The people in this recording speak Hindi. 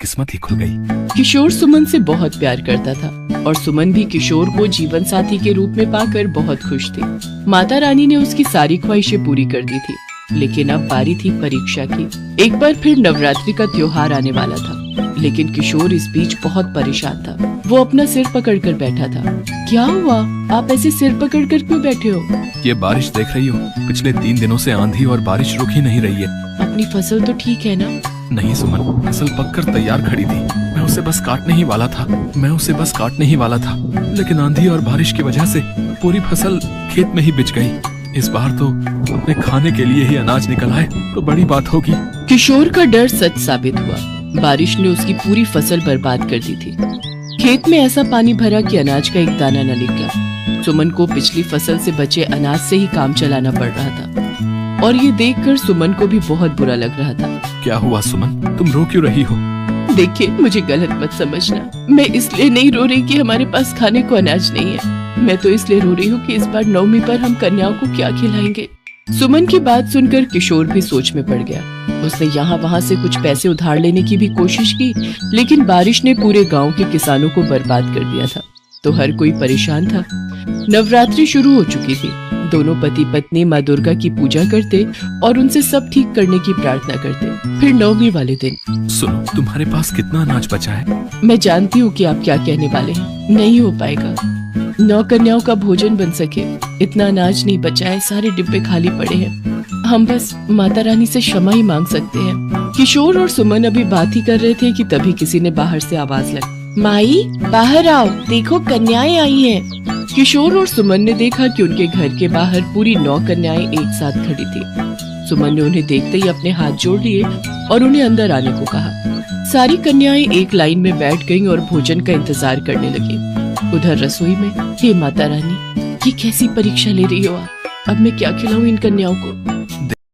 किस्मत ही खुल गई। किशोर सुमन से बहुत प्यार करता था और सुमन भी किशोर को जीवन साथी के रूप में पाकर बहुत खुश थी। माता रानी ने उसकी सारी ख्वाहिशें पूरी कर दी थी, लेकिन अब बारी थी परीक्षा की। एक बार फिर नवरात्रि का त्योहार आने वाला था, लेकिन किशोर इस बीच बहुत परेशान था। वो अपना सिर पकड़कर बैठा था। क्या हुआ? आप ऐसे सिर पकड़कर क्यों बैठे हो? ये बारिश देख रही हो, पिछले 3 दिनों से आंधी और बारिश रुक ही नहीं रही है। अपनी फसल तो ठीक है ना? नहीं सुमन, फसल पककर तैयार खड़ी थी। मैं उसे बस काटने ही वाला था, लेकिन आंधी और बारिश की वजह से पूरी फसल खेत में ही बिछ गई। इस बार तो अपने खाने के लिए ही अनाज निकल आए तो बड़ी बात होगी। किशोर का डर सच साबित हुआ। बारिश ने उसकी पूरी फसल बर्बाद कर दी थी। खेत में ऐसा पानी भरा कि अनाज का एक दाना न निकला। सुमन को पिछली फसल से बचे अनाज से ही काम चलाना पड़ रहा था और ये देखकर सुमन को भी बहुत बुरा लग रहा था। क्या हुआ सुमन, तुम रो क्यों रही हो? देखिए, मुझे गलत मत समझना। मैं इसलिए नहीं रो रही कि हमारे पास खाने को अनाज नहीं है। मैं तो इसलिए रो रही हूँ कि इस बार नवमी पर हम कन्याओं को क्या खिलाएंगे। सुमन की बात सुनकर किशोर भी सोच में पड़ गया। उसने यहाँ वहाँ से कुछ पैसे उधार लेने की भी कोशिश की, लेकिन बारिश ने पूरे गांव के किसानों को बर्बाद कर दिया था, तो हर कोई परेशान था। नवरात्रि शुरू हो चुकी थी। दोनों पति पत्नी माँ दुर्गा की पूजा करते और उनसे सब ठीक करने की प्रार्थना करते। फिर नवमी वाले दिन, सुनो, तुम्हारे पास कितना अनाज बचा है? मैं जानती हूँ कि आप क्या कहने वाले हैं। नहीं हो पाएगा। 9 कन्याओं का भोजन बन सके इतना अनाज नहीं बचा है। सारे डिब्बे खाली पड़े हैं। हम बस माता रानी से क्षमा ही मांग सकते हैं। किशोर और सुमन अभी बात ही कर रहे थे कि तभी किसी ने बाहर से आवाज लगी, माई बाहर आओ, देखो कन्याएं आई हैं। किशोर और सुमन ने देखा कि उनके घर के बाहर पूरी 9 कन्याएं एक साथ खड़ी थी। सुमन ने उन्हें देखते ही अपने हाथ जोड़ लिए और उन्हें अंदर आने को कहा। सारी कन्याएं एक लाइन में बैठ गईं और भोजन का इंतजार करने लगी। उधर रसोई में, हे माता रानी, ये कैसी परीक्षा ले रही हो आप? अब मैं क्या खिलाऊं इन कन्याओं को?